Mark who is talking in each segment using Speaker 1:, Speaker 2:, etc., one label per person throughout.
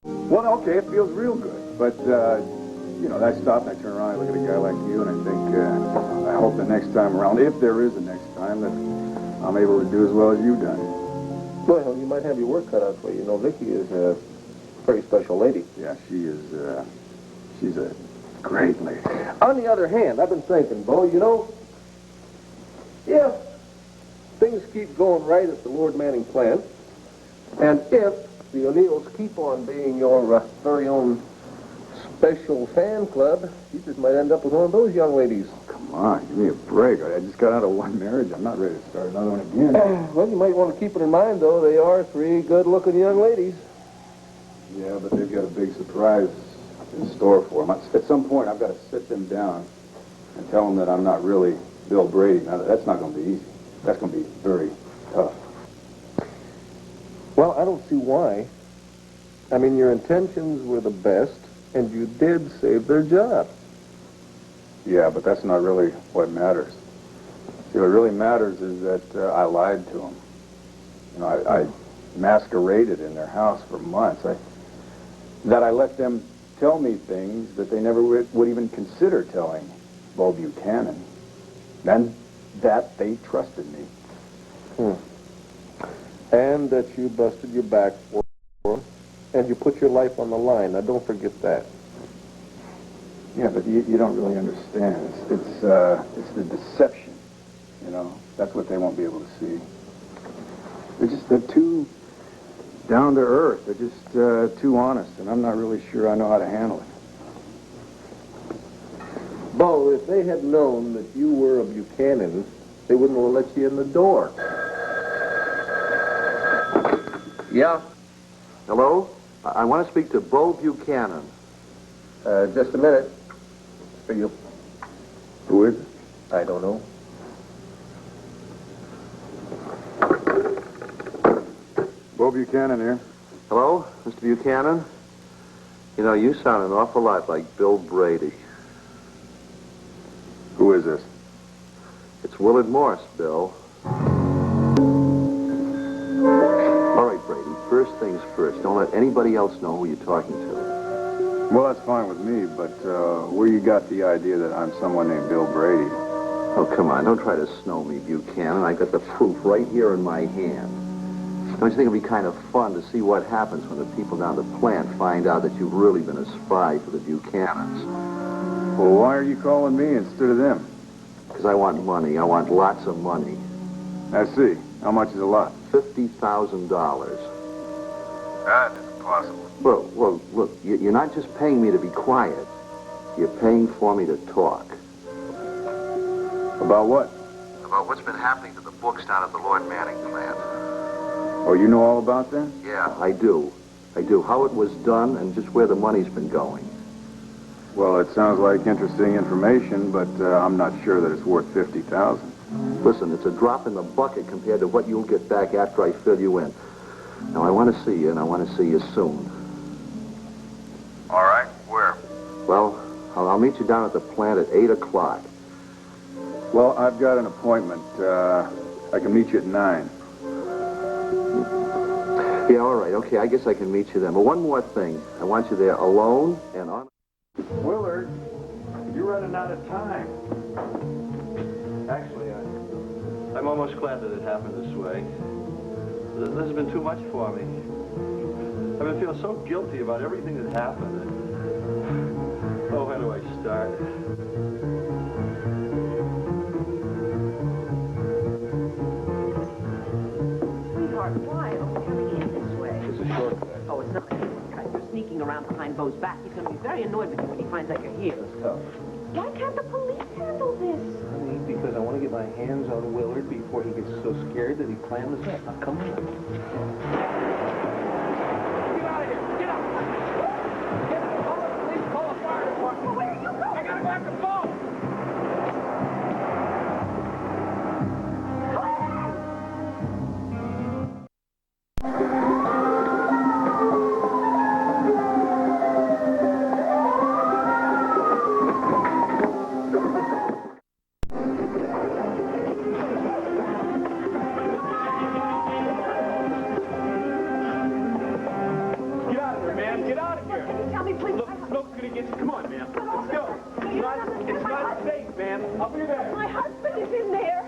Speaker 1: Well, okay, it feels real good. But, you know, I stop and I turn around and I look at a guy like you and I think, I hope the next time around, if there is a next time, that I'm able to do as well as you've done.
Speaker 2: Well, you might have your work cut out for you. You know, Vicky is a very special lady.
Speaker 1: Yeah, she is, she's a great lady.
Speaker 2: On the other hand, I've been thinking, Bo, you know, if things keep going right at the Lord Manning plant, and if the O'Neills keep on being your very own special fan club, you just might end up with one of those young ladies.
Speaker 1: Come on, give me a break. I just got out of one marriage. I'm not ready to start another one again.
Speaker 2: Well, you might want to keep it in mind, though. They are three good-looking young ladies.
Speaker 1: Yeah, but they've got a big surprise in store for them. At some point, I've got to sit them down and tell them that I'm not really Bill Brady. Now, that's not going to be easy. That's going to be very tough.
Speaker 2: Well, I don't see why. I mean, your intentions were the best, and you did save their job.
Speaker 1: Yeah, but that's not really what matters. See, what really matters is that I lied to them. You know, I masqueraded in their house for months. That I let them tell me things that they never would even consider telling Bo Buchanan. And that they trusted me.
Speaker 2: And that you busted your back for them, and you put your life on the line. Now, don't forget that.
Speaker 1: Yeah, but you don't really understand. It's the deception, you know. That's what they won't be able to see. They're too down to earth. They're just too honest, and I'm not really sure I know how to handle it.
Speaker 2: Bo, if they had known that you were a Buchanan, they wouldn't have let you in the door.
Speaker 3: Yeah? Hello? I want to speak to Bo Buchanan.
Speaker 2: Just a minute. For you.
Speaker 1: Who is it?
Speaker 2: I don't know.
Speaker 1: Bo Buchanan here.
Speaker 3: Hello, Mr. Buchanan? You know, you sound an awful lot like Bill Brady.
Speaker 1: Who is this?
Speaker 3: It's Willard Morse, Bill. All right, Brady, first things first. Don't let anybody else know who you're talking to.
Speaker 1: Well, that's fine with me, but where you got the idea that I'm someone named Bill Brady?
Speaker 3: Oh, come on, don't try to snow me, Buchanan. I got the proof right here in my hand. Don't you think it'd be kind of fun to see what happens when the people down the plant find out that you've really been a spy for the Buchanans?
Speaker 1: Well, why are you calling me instead of them?
Speaker 3: Because I want money. I want lots of money.
Speaker 1: I see. How much is a lot?
Speaker 3: $50,000.
Speaker 1: That is possible.
Speaker 3: Well, look, you're not just paying me to be quiet. You're paying for me to talk.
Speaker 1: About what?
Speaker 3: About what's been happening to the books down at the Lord Manning plant.
Speaker 1: Oh, you know all about that?
Speaker 3: Yeah, I do. How it was done and just where the money's been going.
Speaker 1: Well, it sounds like interesting information, but I'm not sure that it's worth $50,000.
Speaker 3: Listen, it's a drop in the bucket compared to what you'll get back after I fill you in. Now, I want to see you, and I want to see you soon.
Speaker 1: All right. Where?
Speaker 3: Well, I'll meet you down at the plant at 8 o'clock.
Speaker 1: Well, I've got an appointment. I can meet you at 9.
Speaker 3: Yeah, all right. Okay, I guess I can meet you then. But one more thing. I want you there alone and on...
Speaker 1: Willard, you're running out of time.
Speaker 4: Actually, I'm almost glad that it happened this way. This has been too much for me. I've been feeling so guilty about everything that happened. Oh, where do I start?
Speaker 5: Sweetheart, why are we coming in this way?
Speaker 1: It's a shortcut.
Speaker 5: Oh, it's not a shortcut. You're sneaking around behind Bo's back. He's going to be very annoyed with you when he finds out you're here.
Speaker 1: That's tough.
Speaker 5: Why can't the police handle this?
Speaker 2: Honey, because I want to get my hands on Willard before he gets so scared that he planned this out. Now, come on. Get out of here! Get out! Get out! Call the police! Call the fire department! Where are you going? I gotta go after Bo!
Speaker 6: ma'am. Get out of here.
Speaker 5: Tell me, please.
Speaker 6: Look, smoke's gonna get you. Come on, ma'am. Let's go. It's not safe, ma'am. I'll be there.
Speaker 5: My husband is in there.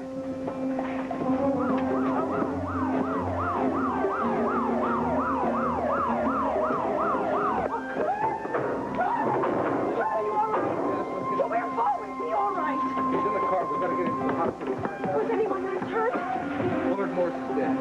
Speaker 5: Was anyone else hurt?
Speaker 2: Lord Morse is dead.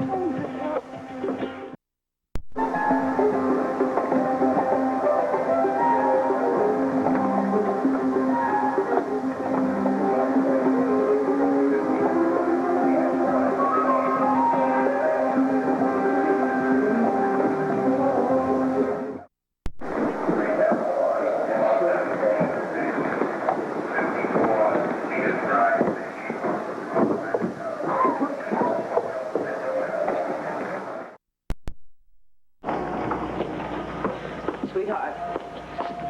Speaker 5: Sweetheart,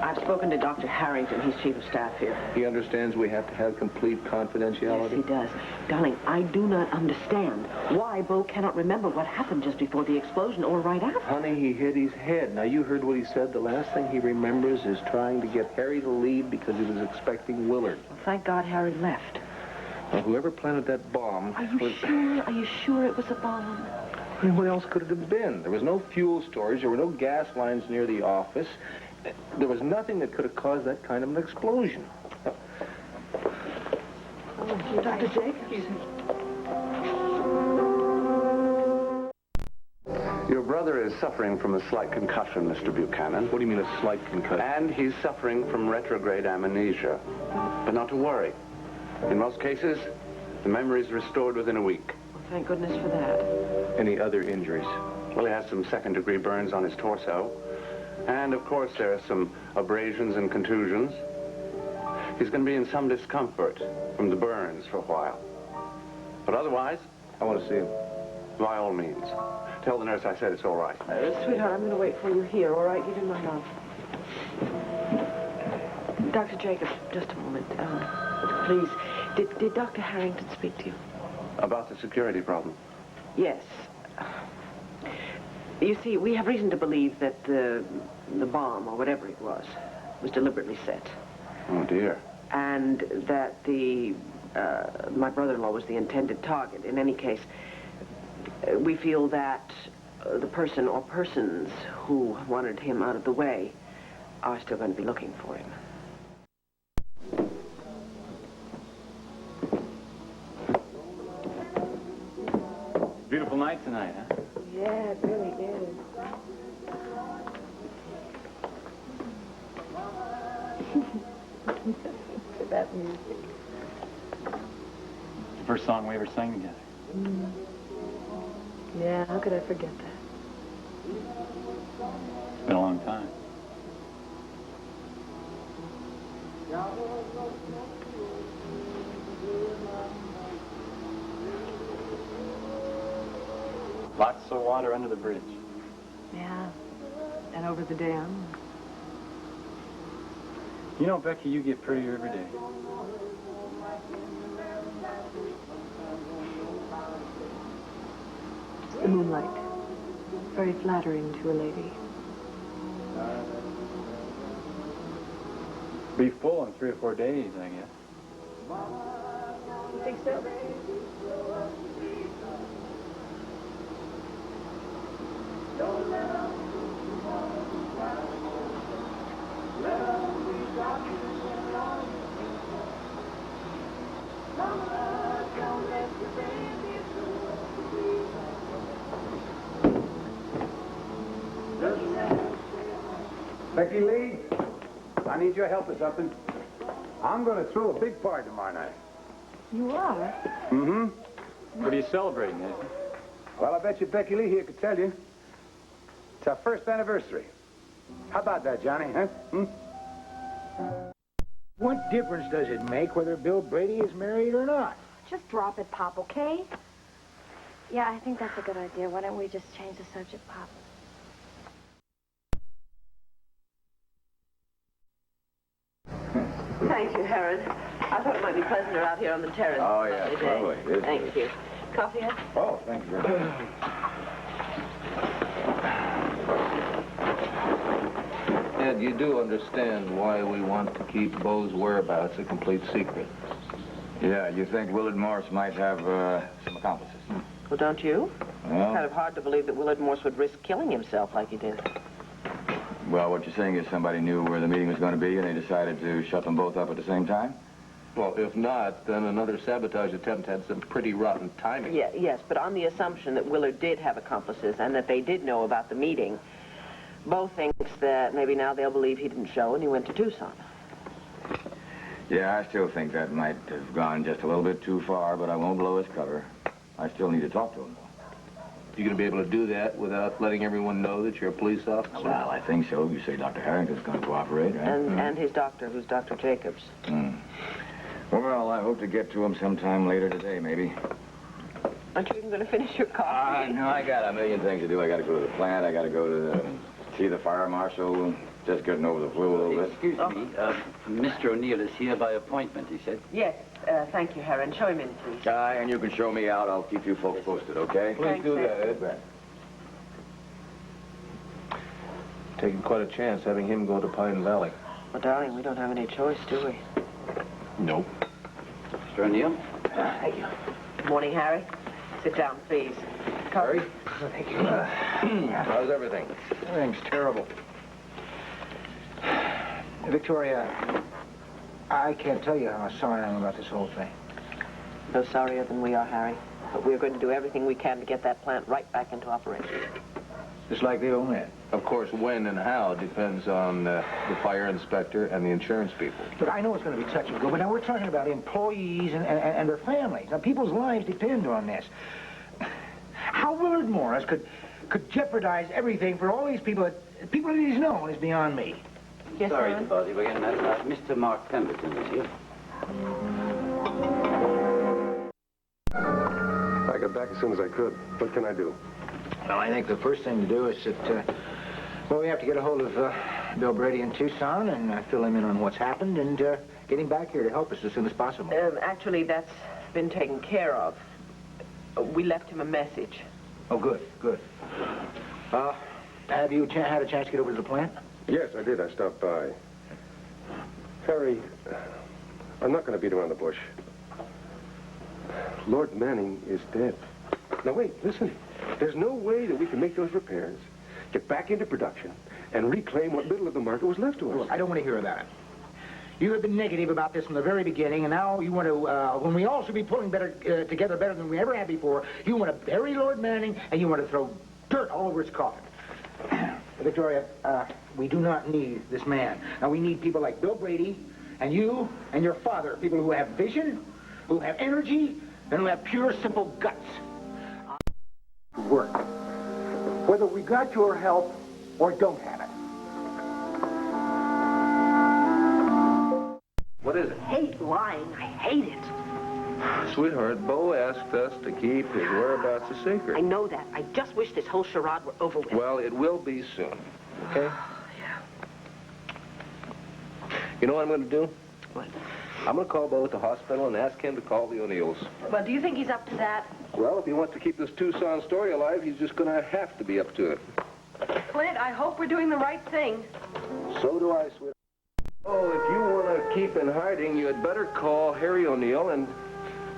Speaker 5: I've spoken to Dr. Harrington. He's chief of staff here.
Speaker 2: He understands we have to have complete
Speaker 5: Yes,
Speaker 2: confidentiality?
Speaker 5: he does. Darling, I do not understand why Bo cannot remember what happened just before the explosion or right after.
Speaker 2: Honey, he hit his head. Now, you heard what he said. The last thing he remembers is trying to get Harry to leave because he was expecting Willard.
Speaker 5: Well, thank God Harry left.
Speaker 2: Now, whoever planted that bomb...
Speaker 5: Are you sure? Are you sure it was a bomb?
Speaker 2: I mean, what else could it have been? There was no fuel storage. There were no gas lines near the office. There was nothing that could have caused that kind of an explosion.
Speaker 5: Oh, Dr. Jacobs.
Speaker 7: Your brother is suffering from a slight concussion, Mr. Buchanan.
Speaker 2: What do you mean a slight concussion?
Speaker 7: And he's suffering from retrograde amnesia. But not to worry. In most cases, the memory is restored within a week.
Speaker 5: Well, thank goodness for that.
Speaker 2: Any other injuries?
Speaker 7: Well, he has some second-degree burns on his torso. And, of course, there are some abrasions and contusions. He's going to be in some discomfort from the burns for a while. But otherwise,
Speaker 2: I want to see him.
Speaker 7: by all means. Tell the nurse I said it's all right.
Speaker 5: Sweetheart, I'm going to wait for you here, all right? Give him my love. Dr. Jacobs, just a moment. Please, did Dr. Harrington speak to you?
Speaker 7: About the security problem.
Speaker 5: Yes. You see, we have reason to believe that the bomb, or whatever it was deliberately set.
Speaker 7: Oh, dear.
Speaker 5: And that my brother-in-law was the intended target. In any case, we feel that the person or persons who wanted him out of the way are still going to be looking for him.
Speaker 8: Beautiful night tonight, huh?
Speaker 5: Yeah, it really is. To that music.
Speaker 8: It's the first song we ever sang together.
Speaker 5: Yeah, how could I forget that?
Speaker 8: It's been a long time. Lots of water under the bridge.
Speaker 9: Yeah, and over the dam.
Speaker 8: You know, Becky, you get prettier every day.
Speaker 9: It's the moonlight. Very flattering to a lady.
Speaker 8: Be full in 3 or 4 days, I guess.
Speaker 9: You think so?
Speaker 10: Becky Lee, I need your help with something. I'm going to throw a big party tomorrow night.
Speaker 9: You are?
Speaker 10: Mm-hmm.
Speaker 8: What are you celebrating, Nathan?
Speaker 10: Well, I bet you Becky Lee here could tell you. It's our first anniversary. How about that, Johnny, huh? Hmm?
Speaker 11: What difference does it make whether Bill Brady is married or not?
Speaker 12: Just drop it, Pop, okay? Yeah, I think that's a good idea. Why don't we just change the subject, Pop?
Speaker 5: Thank you, Harold. I thought it might be pleasanter out here on the terrace.
Speaker 1: Oh, yeah,
Speaker 5: Lovely day.
Speaker 1: totally. It is.
Speaker 5: Thank you. Coffee, Ed?
Speaker 1: Oh, thank you very much.
Speaker 2: Ed, you do understand why we want to keep Bo's whereabouts a complete secret.
Speaker 13: Yeah, you think Willard Morse might have some accomplices?
Speaker 5: Well, don't you?
Speaker 13: Well,
Speaker 5: It's kind of hard to believe that Willard Morse would risk killing himself like he did.
Speaker 13: well, what you're saying is somebody knew where the meeting was going to be and they decided to shut them both up at the same time?
Speaker 2: Well, if not, then another sabotage attempt had some pretty rotten timing.
Speaker 5: Yeah, yes, but on the assumption that Willard did have accomplices and that they did know about the meeting, Bo thinks that maybe now they'll believe he didn't show and he went to Tucson.
Speaker 13: Yeah, I still think that might have gone just a little bit too far, but I won't blow his cover. I still need to talk to him.
Speaker 2: You going to be able to do that without letting everyone know that you're a police officer?
Speaker 13: Well, I think so. You say Dr. Harrington's going to cooperate, right?
Speaker 5: And his doctor, who's Dr. Jacobs.
Speaker 13: Well, I hope to get to him sometime later today, maybe.
Speaker 5: Aren't you even going to finish your coffee?
Speaker 13: No, I got a million things to do. I got to go to the plant. I got to go to see the fire marshal. Just getting over the flu a little bit.
Speaker 14: Excuse me, Mr. O'Neill is here by appointment, he said.
Speaker 5: Yes, thank you, Heron. Show him in, please.
Speaker 13: And you can show me out. I'll keep you folks posted, okay?
Speaker 2: Please do that, Ed. Taking quite a chance having him go to Pine Valley.
Speaker 5: Well, darling, we don't have any choice, do we?
Speaker 2: Nope.
Speaker 14: Mr. O'Neill?
Speaker 5: Thank you. Good morning, Harry. Sit down, please.
Speaker 2: Harry?
Speaker 11: Thank you.
Speaker 2: How's everything?
Speaker 11: Everything's terrible. Victoria, I can't tell you how sorry I am about this whole thing.
Speaker 5: No sorrier than we are, Harry. But we're going to do everything we can to get that plant right back into operation.
Speaker 11: Just like the old man.
Speaker 2: Of course, when and how depends on the fire inspector and the insurance people.
Speaker 11: Look, I know it's going to be touch and go, but now we're talking about employees and their families. Now, people's lives depend on this. How Willard Morris could jeopardize everything for all these people that he's known is beyond me.
Speaker 5: Yes,
Speaker 14: Sorry
Speaker 5: Ron?
Speaker 14: to bother you again. Mr. Mark Pemberton is here.
Speaker 15: I got back as soon as I could. What can I do?
Speaker 11: Well, I think the first thing to do is that, we have to get a hold of Bill Brady in Tucson and fill him in on what's happened and get him back here to help us as soon as possible.
Speaker 5: Actually, that's been taken care of. We left him a message.
Speaker 11: Oh, good, good. Have you had a chance to get over to the plant?
Speaker 15: Yes, I did. I stopped by. Harry, I'm not going to beat around the bush. Lord Manning is dead. Now, wait, listen. There's no way that we can make those repairs, get back into production, and reclaim what little of the market was left to us.
Speaker 11: Look, I don't want to hear about it. You have been negative about this from the very beginning, and now you want to, when we all should be pulling together better than we ever have before, you want to bury Lord Manning, and you want to throw dirt all over his coffin. Victoria, we do not need this man. Now, we need people like Bill Brady, and you, and your father, people who have vision, who have energy, and who have pure, simple guts. Work. Whether we got your help or don't have it.
Speaker 2: What is it?
Speaker 5: I hate lying. I hate it.
Speaker 2: Sweetheart, Bo asked us to keep his whereabouts a secret.
Speaker 5: I know that. I just wish this whole charade were over with.
Speaker 2: Well, it will be soon, okay?
Speaker 5: Yeah.
Speaker 2: You know what I'm going to do?
Speaker 5: What?
Speaker 2: I'm going to call Bo at the hospital and ask him to call the O'Neills.
Speaker 5: Well, do you think he's up to that?
Speaker 2: Well, if he wants to keep this Tucson story alive, he's just going to have to be up to it.
Speaker 9: Clint, I hope we're doing the right thing.
Speaker 2: So do I, sweetheart. Oh, if you want to keep in hiding, you had better call Harry O'Neill and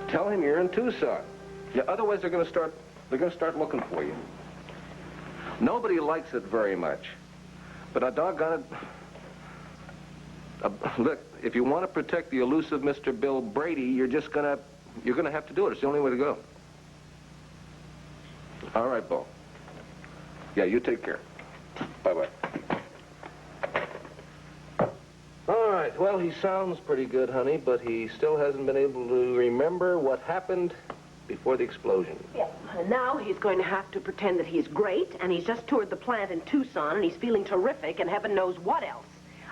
Speaker 2: tell him you're in Tucson. Yeah, otherwise they're going to start looking for you. Nobody likes it very much. But doggone it, look, if you want to protect the elusive Mr. Bill Brady, you're going to have to do it. It's the only way to go. All right, Bo. Yeah, you take care. Bye-bye. All right, well, he sounds pretty good, honey, but he still hasn't been able to remember what happened before the explosion.
Speaker 5: Yeah, and now he's going to have to pretend that he's great, and he's just toured the plant in Tucson, and he's feeling terrific, and heaven knows what else.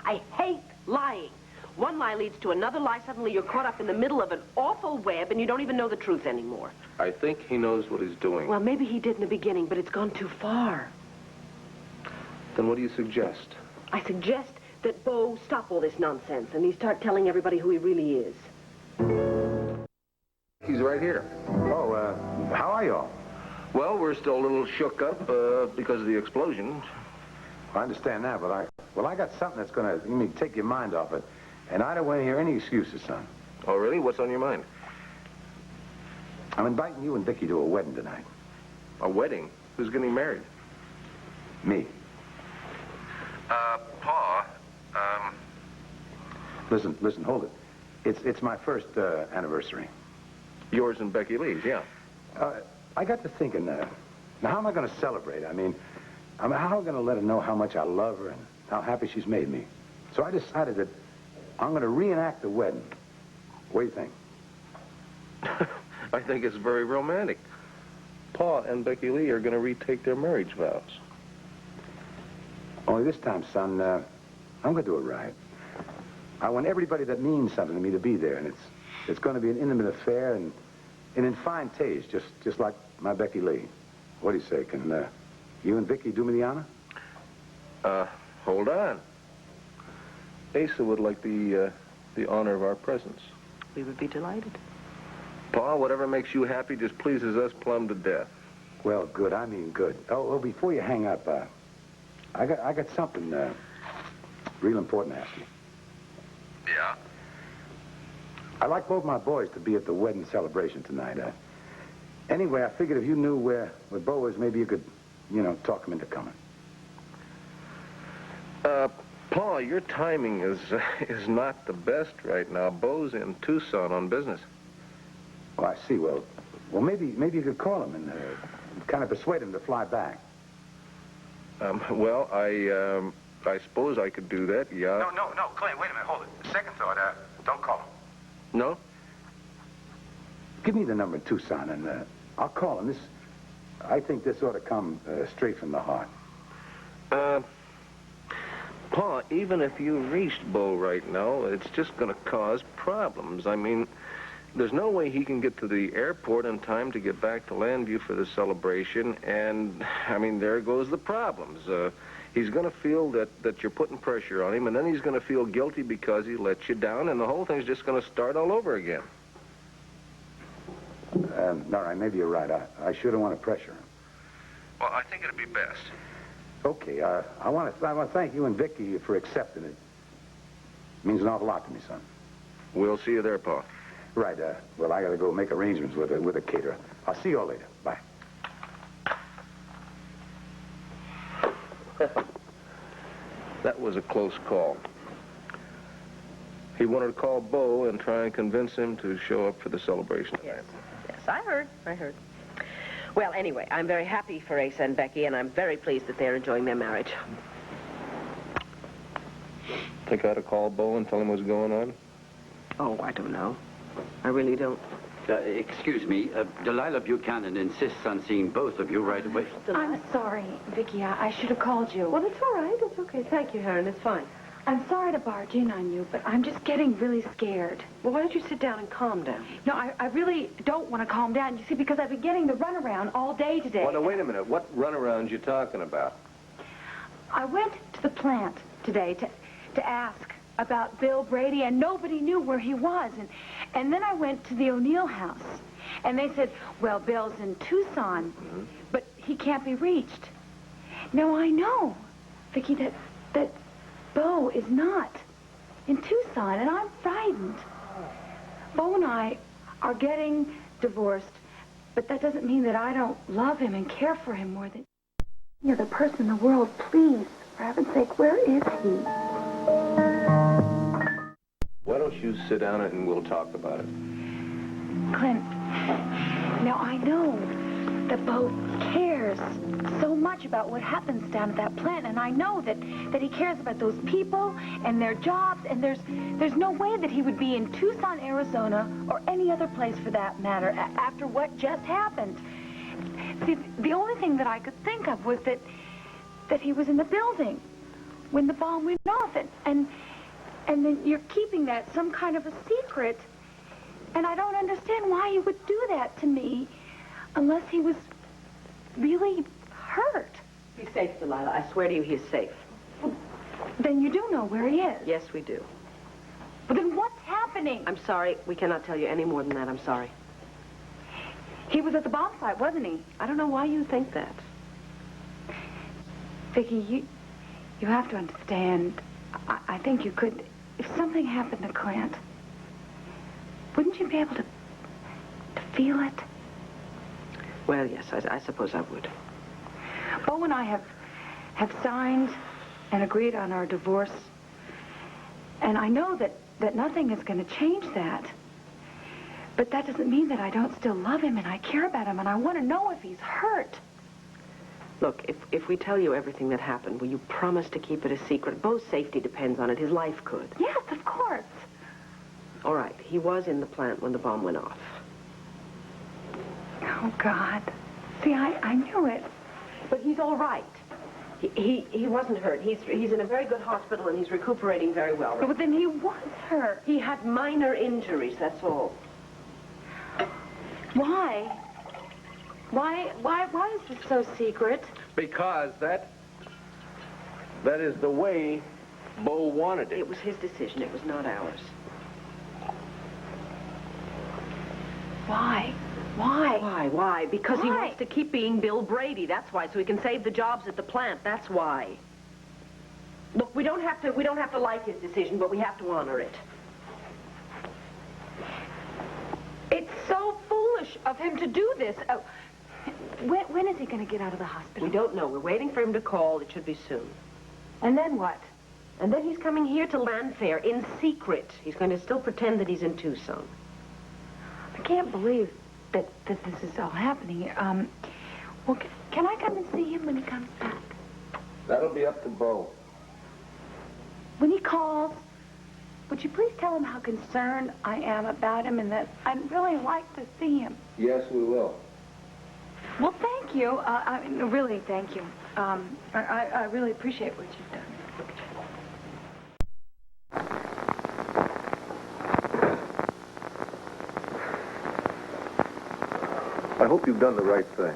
Speaker 5: I hate lying. One lie leads to another lie. Suddenly you're caught up in the middle of an awful web, and you don't even know the truth anymore.
Speaker 2: I think he knows what he's doing.
Speaker 5: Well, maybe he did in the beginning, but it's gone too far.
Speaker 2: Then what do you suggest?
Speaker 5: I suggest that Bo stop all this nonsense, and he start telling everybody who he really is.
Speaker 2: He's right here.
Speaker 15: Oh, how are y'all?
Speaker 2: Well, we're still a little shook up because of the explosion.
Speaker 15: I understand that, but
Speaker 10: Well, I got something that's going to take your mind off it. And I don't want to hear any excuses, son.
Speaker 15: Oh, really? What's on your mind?
Speaker 10: I'm inviting you and Vicky to a wedding tonight.
Speaker 15: A wedding? Who's getting married?
Speaker 10: Me.
Speaker 15: Pa,
Speaker 10: Listen, hold it. It's my first anniversary.
Speaker 15: yours and Becky Lee's, yeah.
Speaker 10: I got to thinking, now how am I going to celebrate? I mean, how am I going to let her know how much I love her and how happy she's made me? So I decided that I'm going to reenact the wedding. What do you think?
Speaker 15: I think it's very romantic. Pa and Becky Lee are going to retake their marriage vows.
Speaker 10: Only this time, son, I'm going to do it right. I want everybody that means something to me to be there, and it's going to be an intimate affair and in fine taste, just like my Becky Lee. What do you say? Can you and Vicky do me the honor?
Speaker 15: Hold on. Asa would like the honor of our presence.
Speaker 5: We would be delighted.
Speaker 15: Pa, whatever makes you happy just pleases us plumb to death.
Speaker 10: Well, good. I mean good. Oh, before you hang up, I got something real important to ask you.
Speaker 15: Yeah?
Speaker 10: I'd like both my boys to be at the wedding celebration tonight. Anyway, I figured if you knew where Bo was, maybe you could, talk him into coming.
Speaker 15: Pa, your timing is not the best right now. Bo's in Tucson on business.
Speaker 10: Oh, I see. Well, maybe you could call him and kind of persuade him to fly back.
Speaker 15: Well, I suppose I could do that, yeah.
Speaker 10: No, Clint, wait a minute, hold it. Second thought, don't call him.
Speaker 15: No?
Speaker 10: Give me the number in Tucson, and I'll call him. I think this ought to come straight from the heart.
Speaker 15: Pa, even if you reached Bo right now, it's just going to cause problems. I mean, there's no way he can get to the airport in time to get back to Landview for the celebration, and, I mean, there goes the problems. He's going to feel that you're putting pressure on him, and then he's going to feel guilty because he let you down, and the whole thing's just going to start all over again.
Speaker 10: All right, maybe you're right. I sure don't want to pressure him.
Speaker 15: Well, I think it'd be best.
Speaker 10: Okay, I want to thank you and Vicky for accepting it. It means an awful lot to me, son.
Speaker 15: We'll see you there, Pa.
Speaker 10: Right, well, I got to go make arrangements with a caterer. I'll see you all later. Bye.
Speaker 15: That was a close call. He wanted to call Bo and try and convince him to show up for the celebration tonight.
Speaker 5: Yes, I heard. Well, anyway, I'm very happy for Asa and Becky, and I'm very pleased that they're enjoying their marriage.
Speaker 15: Think I ought to call Bo and tell him what's going on?
Speaker 5: Oh, I don't know. I really don't.
Speaker 14: Excuse me, Delilah Buchanan insists on seeing both of you right away.
Speaker 12: I'm sorry, Vicky. I should have called you.
Speaker 5: Well, it's all right. It's okay. Thank you, Heron. It's fine.
Speaker 12: I'm sorry to barge in on you, but I'm just getting really scared.
Speaker 5: Well, why don't you sit down and calm down?
Speaker 12: No, I really don't want to calm down. You see, because I've been getting the runaround all day today.
Speaker 15: Well, now, wait a minute. What runaround you talking about?
Speaker 12: I went to the plant today to ask about Bill Brady, and nobody knew where he was. And then I went to the O'Neill house, and they said, well, Bill's in Tucson, but he can't be reached. Now, I know, Vicki, that Bo is not in Tucson, and I'm frightened. Bo and I are getting divorced, but that doesn't mean that I don't love him and care for him more than any other person in the world. Please, for heaven's sake, where is he?
Speaker 15: Why don't you sit down and we'll talk about it?
Speaker 12: Clint, now I know that Bo cares so much about what happens down at that plant, and I know that he cares about those people and their jobs, and there's no way that he would be in Tucson, Arizona, or any other place for that matter, after what just happened. See, the only thing that I could think of was that he was in the building when the bomb went off, and then you're keeping that some kind of a secret, and I don't understand why he would do that to me unless he was really hurt.
Speaker 5: He's safe, Delilah. I swear to you, he's safe.
Speaker 12: Well, then you do know where he is.
Speaker 5: Yes, we do.
Speaker 12: But then what's happening?
Speaker 5: I'm sorry. We cannot tell you any more than that. I'm sorry.
Speaker 12: He was at the bomb site, wasn't he?
Speaker 5: I don't know why you think that.
Speaker 12: Vicki, You have to understand, I think you could, if something happened to Clint, wouldn't you be able to feel it?
Speaker 5: Well, yes, I suppose I would.
Speaker 12: Bo and I have signed and agreed on our divorce, and I know that nothing is going to change that. But that doesn't mean that I don't still love him and I care about him and I want to know if he's hurt.
Speaker 5: Look, if we tell you everything that happened, will you promise to keep it a secret? Bo's safety depends on it. His life could.
Speaker 12: Yes, of course.
Speaker 5: All right, he was in the plant when the bomb went off.
Speaker 12: Oh, God. See, I knew it.
Speaker 5: But he's all right. He wasn't hurt. He's in a very good hospital and he's recuperating very well.
Speaker 12: But then he was hurt.
Speaker 5: He had minor injuries, that's all.
Speaker 12: Why? Why is this so secret?
Speaker 15: Because that is the way Bo wanted it.
Speaker 5: It was his decision. It was not ours.
Speaker 12: Why?
Speaker 5: Why? Because he
Speaker 12: Why?
Speaker 5: wants to keep being Bill Brady. That's why. So he can save the jobs at the plant. That's why. Look, we don't have to like his decision, but we have to honor it.
Speaker 12: It's so foolish of him to do this. When is he going to get out of the hospital?
Speaker 5: We don't know. We're waiting for him to call. It should be soon.
Speaker 12: And then what?
Speaker 5: And then he's coming here to Landfair in secret. He's going to still pretend that he's in Tucson.
Speaker 12: I can't believe that this is all happening. Well, can I come and see him when he comes back?
Speaker 15: That'll be up to Bo.
Speaker 12: When he calls, would you please tell him how concerned I am about him and that I'd really like to see him?
Speaker 15: Yes, we will.
Speaker 12: Well, thank you. I mean, really, thank you. I really appreciate what you've done.
Speaker 1: I hope you've done the right thing.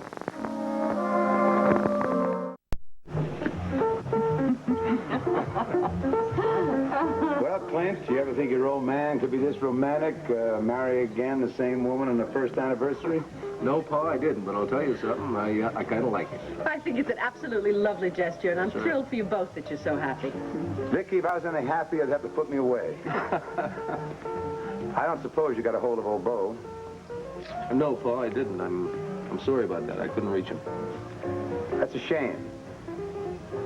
Speaker 10: Well, Clint, do you ever think your old man could be this romantic, marry again the same woman on the first anniversary?
Speaker 15: No, Pa, I didn't, but I'll tell you something. I kind of like it.
Speaker 16: I think it's an absolutely lovely gesture, and I'm thrilled for you both that you're so happy.
Speaker 10: Vicky, if I was any happier, you'd have to put me away. I don't suppose you got a hold of old Bo.
Speaker 15: No, Pa, I didn't. I'm sorry about that. I couldn't reach him.
Speaker 10: That's a shame.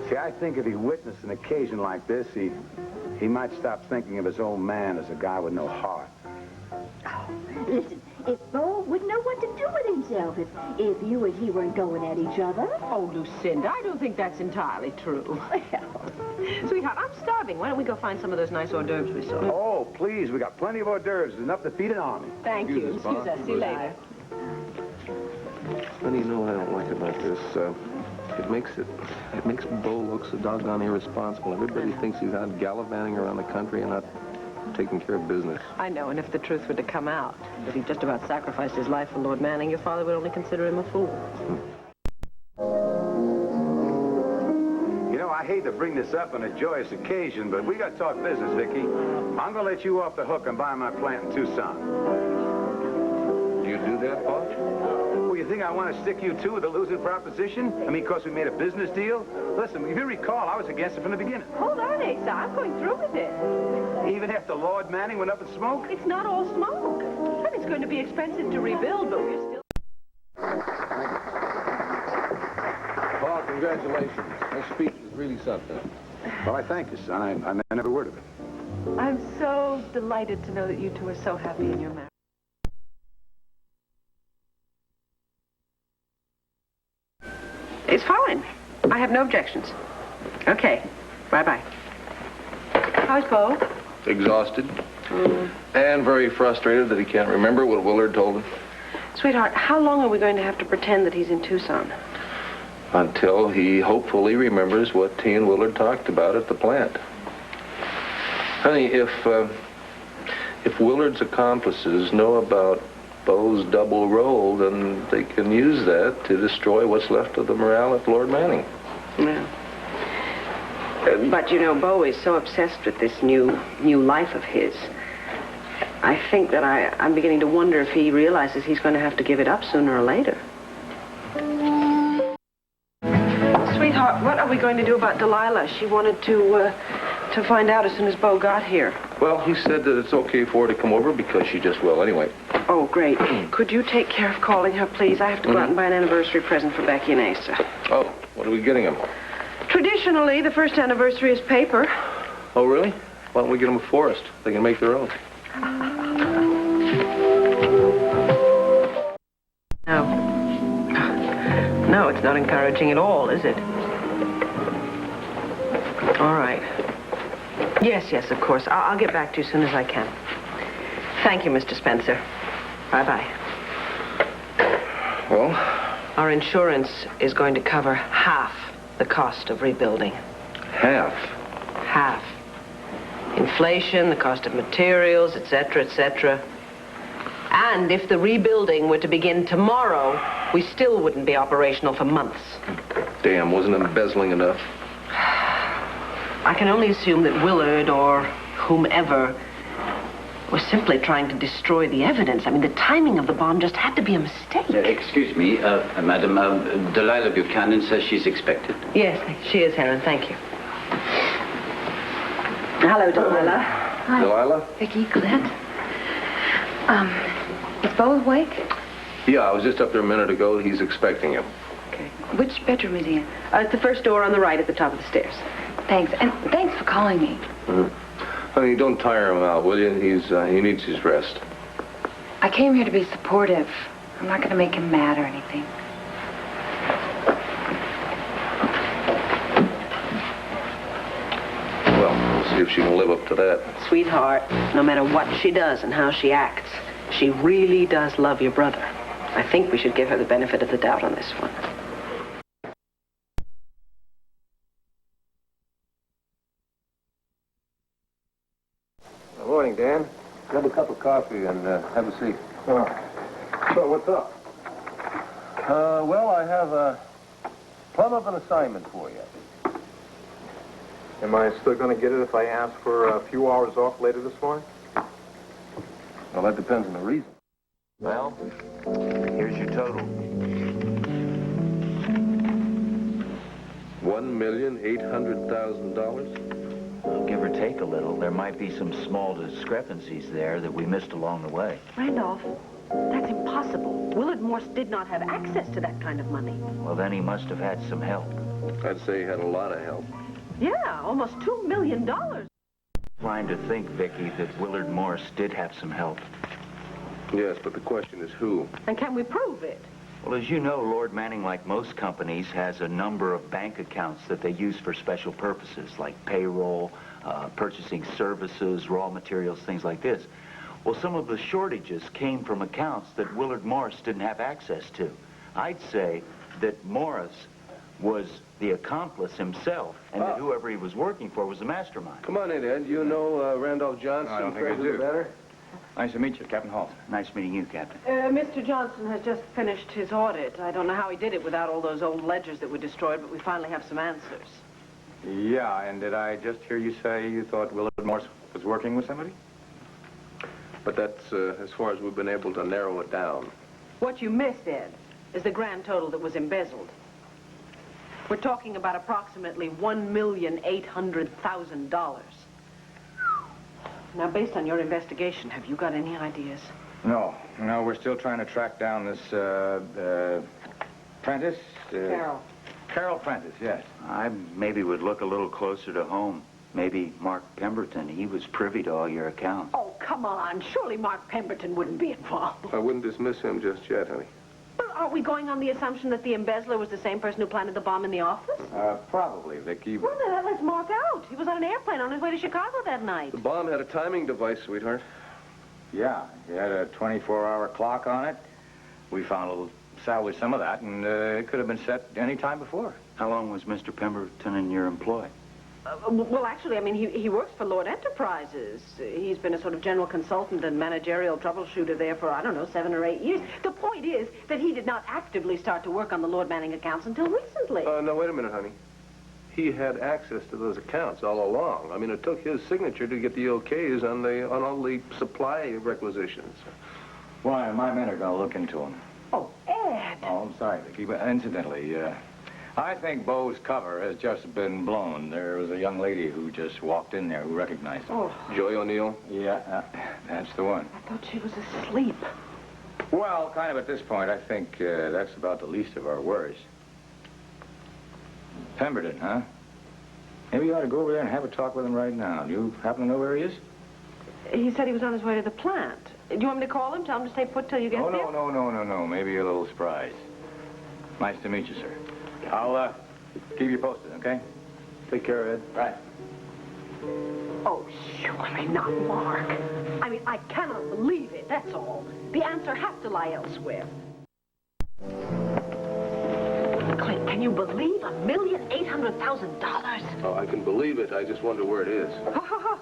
Speaker 10: See, I think if he witnessed an occasion like this, he might stop thinking of his old man as a guy with no heart.
Speaker 17: Listen, if Bo wouldn't know what to do with himself if you and he weren't going at each other.
Speaker 5: Oh, Lucinda, I don't think that's entirely true. Sweetheart, I'm starving. Why don't we go find some of those nice hors d'oeuvres we saw?
Speaker 10: Oh, please, we got plenty of hors d'oeuvres. Enough to feed an army.
Speaker 5: Thank you. Excuse us. See you later.
Speaker 15: Honey, you know what I don't like about this? It makes Bo look so doggone irresponsible. Everybody thinks he's out gallivanting around the country and not taking care of business.
Speaker 5: I know, and if the truth were to come out, that he just about sacrificed his life for Lord Manning, your father would only consider him a fool.
Speaker 10: You know, I hate to bring this up on a joyous occasion, but we got to talk business, Vicky. I'm going to let you off the hook and buy my plant in Tucson.
Speaker 15: Do you do that, Pa?
Speaker 10: Well, you think I want to stick you two with a losing proposition? I mean, because we made a business deal? Listen, if you recall, I was against it from the beginning.
Speaker 5: Hold on, Asa. I'm going through with it.
Speaker 10: Even after Lord Manning went up in smoke?
Speaker 5: It's not all smoke. And it's going to be expensive to rebuild, but we're still...
Speaker 15: Pa, congratulations. That speech was really something.
Speaker 10: Well, I thank you, son. I meant every word of it.
Speaker 5: I'm so delighted to know that you two are so happy in your marriage. It's fine. I have no objections. Okay. Bye-bye. How's Bo?
Speaker 15: Exhausted. And very frustrated that he can't remember what Willard told him.
Speaker 5: Sweetheart, how long are we going to have to pretend that he's in Tucson?
Speaker 15: Until he hopefully remembers what he and Willard talked about at the plant. Honey, if Willard's accomplices know about Bo's double role, then they can use that to destroy what's left of the morale at Lord Manning.
Speaker 5: Yeah. But, you know, Bo is so obsessed with this new life of his. I think that I'm beginning to wonder if he realizes he's going to have to give it up sooner or later. Sweetheart, what are we going to do about Delilah? She wanted to find out as soon as Bo got here.
Speaker 15: Well, he said that it's okay for her to come over because she just will anyway.
Speaker 5: Oh, great. Could you take care of calling her, please? I have to go out and buy an anniversary present for Becky and Asa.
Speaker 15: Oh, what are we getting them?
Speaker 5: Traditionally, the first anniversary is paper.
Speaker 15: Oh, really? Why don't we get them a forest? They can make their own.
Speaker 5: No, it's not encouraging at all, is it? All right. Yes, of course. I'll get back to you as soon as I can. Thank you, Mr. Spencer. Bye-bye.
Speaker 15: Well?
Speaker 5: Our insurance is going to cover half the cost of rebuilding.
Speaker 15: Half?
Speaker 5: Half. Inflation, the cost of materials, etc., etc. And if the rebuilding were to begin tomorrow, we still wouldn't be operational for months.
Speaker 15: Damn, wasn't embezzling enough?
Speaker 5: I can only assume that Willard or whomever was simply trying to destroy the evidence. I mean, the timing of the bomb just had to be a mistake.
Speaker 14: Excuse me, madam, Delilah Buchanan says she's expected.
Speaker 5: Yes, she is, Helen. Thank you. Hello, Delilah.
Speaker 12: Hi.
Speaker 15: Delilah?
Speaker 12: Vicky, Clint. Is Bo awake?
Speaker 15: Yeah, I was just up there a minute ago. He's expecting you.
Speaker 12: Okay. Which bedroom is he in?
Speaker 5: It's the first door on the right at the top of the stairs.
Speaker 12: Thanks. And thanks for calling me.
Speaker 15: Honey, don't tire him out, will you? He needs his rest.
Speaker 12: I came here to be supportive. I'm not going to make him mad or anything.
Speaker 15: Well, we'll see if she can live up to that.
Speaker 5: Sweetheart, no matter what she does and how she acts, she really does love your brother. I think we should give her the benefit of the doubt on this one.
Speaker 1: Good morning, Dan. Grab a cup of coffee and have a seat.
Speaker 2: So what's up?
Speaker 1: Well, I have a plum of an assignment for you.
Speaker 2: Am I still going to get it if I ask for a few hours off later this morning?
Speaker 1: Well, that depends on the reason.
Speaker 3: Well, here's your total.
Speaker 15: $1,800,000?
Speaker 18: Well, give or take a little. There might be some small discrepancies there that we missed along the way.
Speaker 5: Randolph, that's impossible. Willard Morse did not have access to that kind of money.
Speaker 18: Well, then he must have had some help.
Speaker 15: I'd say he had a lot of help.
Speaker 5: Yeah, almost $2 million.
Speaker 18: Trying to think, Vicky, that Willard Morse did have some help.
Speaker 15: Yes, but the question is who?
Speaker 5: And can we prove it?
Speaker 18: Well, as you know, Lord Manning, like most companies, has a number of bank accounts that they use for special purposes, like payroll, purchasing services, raw materials, things like this. Well, some of the shortages came from accounts that Willard Morse didn't have access to. I'd say that Morris was the accomplice himself, and that whoever he was working for was the mastermind.
Speaker 15: Come on in, Ed. You know Randolph Johnson?
Speaker 8: No, I don't think I do.
Speaker 15: Better?
Speaker 8: Nice to meet you, Captain Holt.
Speaker 18: Nice meeting you, Captain.
Speaker 5: Mr. Johnson has just finished his audit. I don't know how he did it without all those old ledgers that were destroyed, but we finally have some answers.
Speaker 8: Yeah, and did I just hear you say you thought Willard Morse was working with somebody?
Speaker 15: But that's as far as we've been able to narrow it down.
Speaker 5: What you missed, Ed, is the grand total that was embezzled. We're talking about approximately $1,800,000. Now, based on your investigation, have you got any ideas?
Speaker 8: No, we're still trying to track down this, Prentice?
Speaker 5: Carol.
Speaker 8: Carol Prentice, yes.
Speaker 18: I maybe would look a little closer to home. Maybe Mark Pemberton. He was privy to all your accounts.
Speaker 5: Oh, come on. Surely Mark Pemberton wouldn't be involved.
Speaker 15: I wouldn't dismiss him just yet, honey.
Speaker 5: But aren't we going on the assumption that the embezzler was the same person who planted the bomb in the office?
Speaker 8: Probably, Vicky.
Speaker 5: Well, then that lets Mark out. He was on an airplane on his way to Chicago that night.
Speaker 15: The bomb had a timing device, sweetheart.
Speaker 8: Yeah, he had a 24-hour clock on it. We salvaged some of that, and it could have been set any time before.
Speaker 18: How long was Mr. Pemberton in your employ?
Speaker 5: Well, actually, I mean, he works for Lord Enterprises. He's been a sort of general consultant and managerial troubleshooter there for, I don't know, 7 or 8 years. The point is that he did not actively start to work on the Lord Manning accounts until recently.
Speaker 15: No, wait a minute, honey. He had access to those accounts all along. I mean, it took his signature to get the okays on all the supply requisitions.
Speaker 8: Why, my men are going to look into him.
Speaker 5: Oh, Ed!
Speaker 8: Oh, I'm sorry, Vicky, but incidentally, I think Bo's cover has just been blown. There was a young lady who just walked in there who recognized him.
Speaker 15: Oh. Joy O'Neill?
Speaker 8: Yeah, that's the one.
Speaker 5: I thought she was asleep.
Speaker 8: Well, kind of at this point, I think that's about the least of our worries. Pemberton, huh? Maybe you ought to go over there and have a talk with him right now. Do you happen to know where he is?
Speaker 5: He said he was on his way to the plant. Do you want me to call him? Tell him to stay put till you get there?
Speaker 8: No. Maybe a little surprise. Nice to meet you, sir. I'll keep you posted, okay?
Speaker 15: Take care, Ed.
Speaker 8: Right.
Speaker 5: Oh, surely not Mark. I mean, I cannot believe it, that's all. The answer has to lie elsewhere. Clint, can you believe $1,800,000?
Speaker 15: Oh, I can believe it. I just wonder where it is.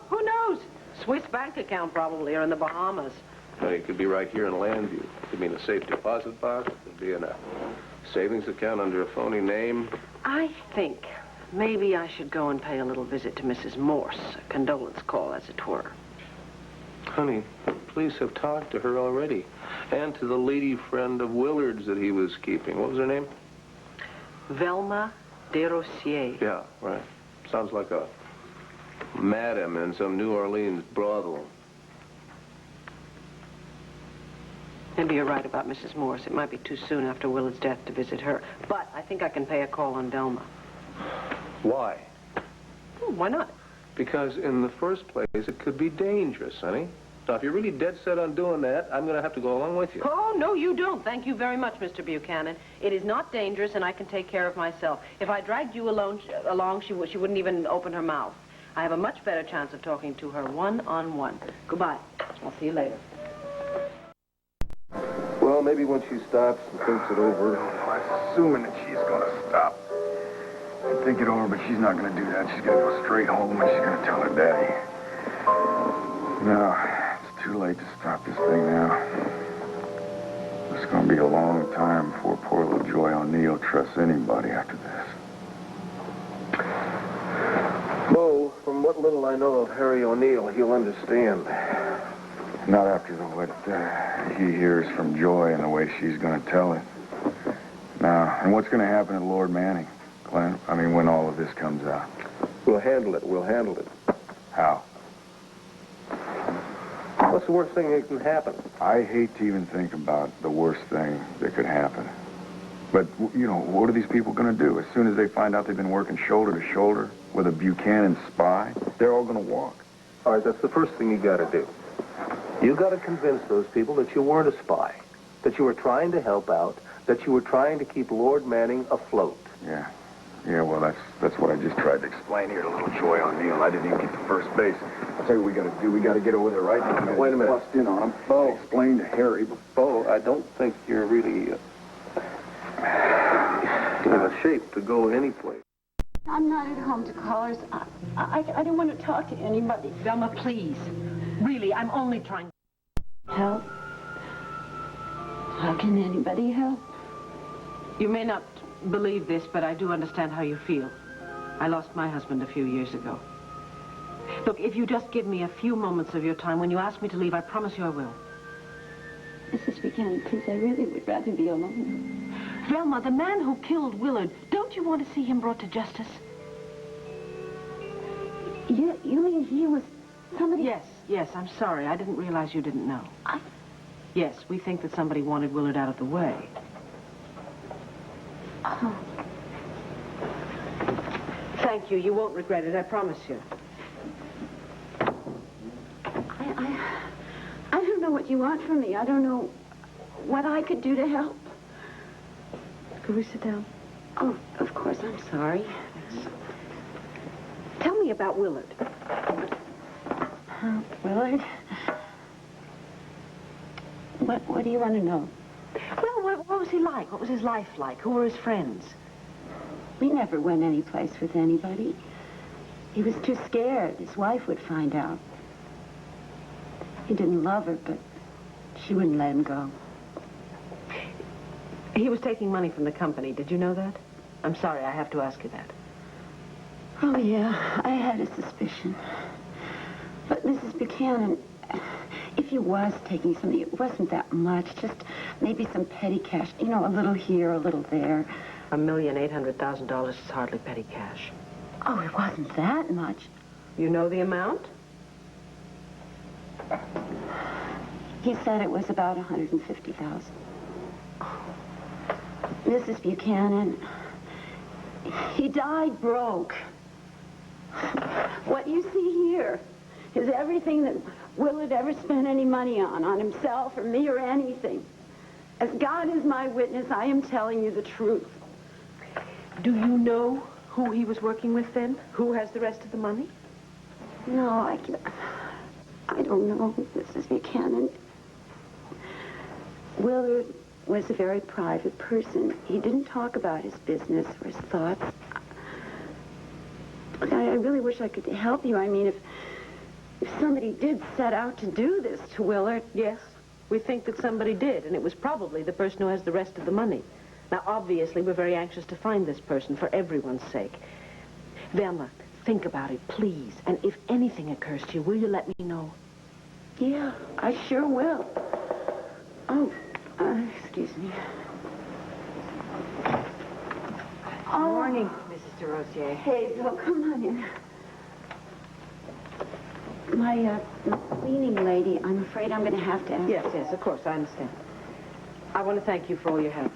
Speaker 5: Who knows? Swiss bank account, probably, or in the Bahamas.
Speaker 15: Well, it could be right here in Landview. It could be in a safe deposit box. It could be in a savings account under a phony name.
Speaker 5: I think maybe I should go and pay a little visit to Mrs. Morse, a condolence call, as it were.
Speaker 15: Honey, the police have talked to her already. And to the lady friend of Willard's that he was keeping. What was her name?
Speaker 5: Velma Desrosiers.
Speaker 15: Yeah, right. Sounds like a madam in some New Orleans brothel.
Speaker 5: Maybe you're right about Mrs. Morse. It might be too soon after Willard's death to visit her. But I think I can pay a call on Velma.
Speaker 15: Why?
Speaker 5: Oh, why not?
Speaker 15: Because in the first place, it could be dangerous, honey. Now, if you're really dead set on doing that, I'm going to have to go along with you.
Speaker 5: Oh, no, you don't. Thank you very much, Mr. Buchanan. It is not dangerous, and I can take care of myself. If I dragged you along, she wouldn't even open her mouth. I have a much better chance of talking to her one-on-one. Goodbye. I'll see you later.
Speaker 2: Well, maybe when she stops and thinks it over.
Speaker 1: I'm assuming that she's going to stop and think it over, but she's not going to do that. She's going to go straight home and she's going to tell her daddy. No, it's too late to stop this thing now. It's going to be a long time before poor little Joy O'Neill trusts anybody after this.
Speaker 2: Bo, from what little I know of Harry O'Neill, he'll understand.
Speaker 1: Not after what he hears from Joy and the way she's going to tell it. Now, and what's going to happen to Lord Manning, Clint? I mean, when all of this comes out.
Speaker 2: We'll handle it. We'll handle it.
Speaker 1: How?
Speaker 2: What's the worst thing that can happen?
Speaker 1: I hate to even think about the worst thing that could happen. But, you know, what are these people going to do? As soon as they find out they've been working shoulder to shoulder with a Buchanan spy, they're all going to walk.
Speaker 2: All right, that's the first thing you got to do. You got to convince those people that you weren't a spy, that you were trying to help out, that you were trying to keep Lord Manning afloat.
Speaker 1: Yeah, well, that's what I just tried to explain here to little Joy O'Neill. I didn't even get to first base. I'll tell you what we got to do. We got to get over there right now.
Speaker 2: Wait a minute.
Speaker 1: Bust in on him. Bo, explain to Harry.
Speaker 15: Bo, I don't think you're really in a shape to go anyplace.
Speaker 17: I'm not at home to callers. I don't want to talk to anybody.
Speaker 5: Velma, please. Really, I'm only trying...
Speaker 17: Help? How can anybody help?
Speaker 5: You may not believe this, but I do understand how you feel. I lost my husband a few years ago. Look, if you just give me a few moments of your time, when you ask me to leave, I promise you I will.
Speaker 17: Mrs. Buchanan, please, I really would rather be alone.
Speaker 5: Velma, the man who killed Willard, don't you want to see him brought to justice?
Speaker 17: You mean he was somebody...
Speaker 5: Yes, I'm sorry. I didn't realize you didn't know. Yes, we think that somebody wanted Willard out of the way.
Speaker 17: Oh.
Speaker 5: Thank you. You won't regret it, I promise you.
Speaker 17: I don't know what you want from me. I don't know what I could do to help.
Speaker 5: Could we sit down?
Speaker 17: Oh, of course, I'm sorry.
Speaker 5: Tell me about Willard.
Speaker 17: Willard? What do you want to know?
Speaker 5: Well, what was he like? What was his life like? Who were his friends?
Speaker 17: We never went any place with anybody. He was too scared his wife would find out. He didn't love her, but she wouldn't let him go.
Speaker 5: He was taking money from the company. Did you know that? I'm sorry, I have to ask you that.
Speaker 17: Oh, yeah, I had a suspicion. But, Mrs. Buchanan, if he was taking something, it wasn't that much. Just maybe some petty cash. You know, a little here, a little there.
Speaker 5: $1,800,000 is hardly petty cash.
Speaker 17: Oh, it wasn't that much.
Speaker 5: You know the amount?
Speaker 17: He said it was about $150,000. Mrs. Buchanan, he died broke. What you see here is everything that Willard ever spent any money on himself or me or anything. As God is my witness, I am telling you the truth.
Speaker 5: Do you know who he was working with then? Who has the rest of the money?
Speaker 17: No, I don't know, Mrs. Buchanan. Willard was a very private person. He didn't talk about his business or his thoughts. I really wish I could help you. I mean, if somebody did set out to do this to Willard...
Speaker 5: Yes, we think that somebody did, and it was probably the person who has the rest of the money. Now, obviously, we're very anxious to find this person for everyone's sake. Velma, think about it, please. And if anything occurs to you, will you let me know?
Speaker 17: Yeah, I sure will. Oh, excuse me.
Speaker 5: Good morning, Mrs. DeRosier.
Speaker 17: Hey, Bill, come on in. My cleaning lady, I'm afraid I'm going to have to ask...
Speaker 5: Yes, of course, I understand. I want to thank you for all your help.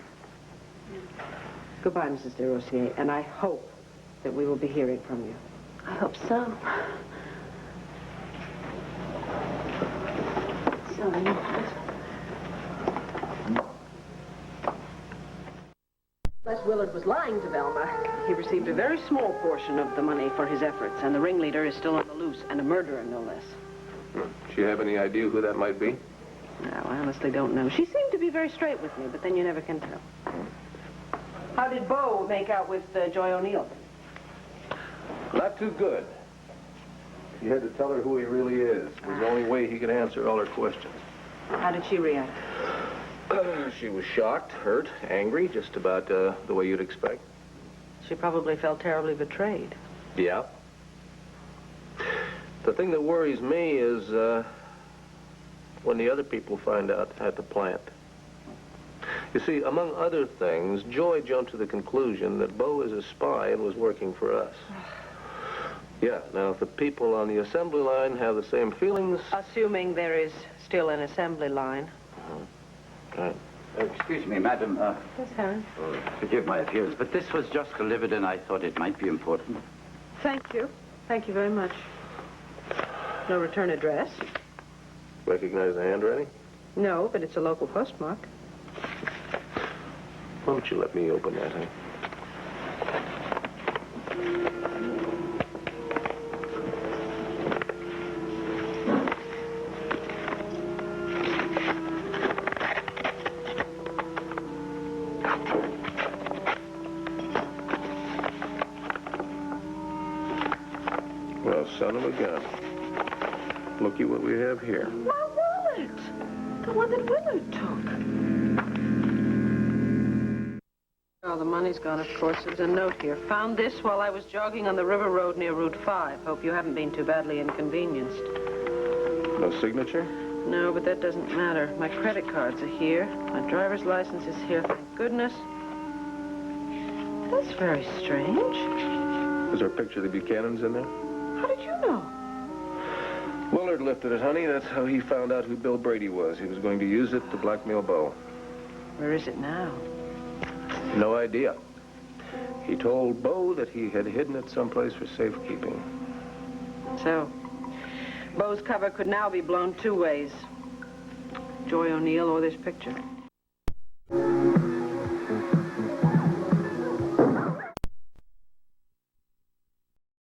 Speaker 5: Goodbye, Mrs. DeRosier, and I hope that we will be hearing from you.
Speaker 17: I hope so. Sorry.
Speaker 5: Unless Willard was lying to Velma, he received a very small portion of the money for his efforts, and the ringleader is still on the loose, and a murderer, no less.
Speaker 15: Do you have any idea who that might be?
Speaker 5: No, I honestly don't know. She seemed to be very straight with me, but then you never can tell. How did Bo make out with Joy O'Neill?
Speaker 15: Not too good. He had to tell her who he really is. It was the only way he could answer all her questions.
Speaker 5: How did she react?
Speaker 15: She was shocked, hurt, angry, just about the way you'd expect.
Speaker 5: She probably felt terribly betrayed.
Speaker 15: Yeah. The thing that worries me is when the other people find out at the plant. You see, among other things, Joy jumped to the conclusion that Bo is a spy and was working for us. Yeah, now if the people on the assembly line have the same feelings...
Speaker 5: Assuming there is still an assembly line.
Speaker 15: Right.
Speaker 14: Excuse me, madam.
Speaker 5: Yes, Harry?
Speaker 14: Forgive my appearance, but this was just delivered and I thought it might be important.
Speaker 5: Thank you. Thank you very much. No return address?
Speaker 15: Recognize the handwriting?
Speaker 5: No, but it's a local postmark.
Speaker 15: Why don't you let me open that, huh? Well, son of a gun. Looky what we have here.
Speaker 5: My wallet! The one that Willard took. Oh, the money's gone, of course. There's a note here. Found this while I was jogging on the river road near Route 5. Hope you haven't been too badly inconvenienced.
Speaker 15: No signature?
Speaker 5: No, but that doesn't matter. My credit cards are here. My driver's license is here, thank goodness. That's very strange.
Speaker 15: Is there a picture of the Buchanans in there?
Speaker 5: How did you know?
Speaker 15: Willard lifted it, honey. That's how he found out who Bill Brady was. He was going to use it to blackmail Bo.
Speaker 5: Where is it now?
Speaker 15: No idea. He told Bo that he had hidden it someplace for safekeeping.
Speaker 5: So, Bo's cover could now be blown two ways. Joy O'Neill or this picture.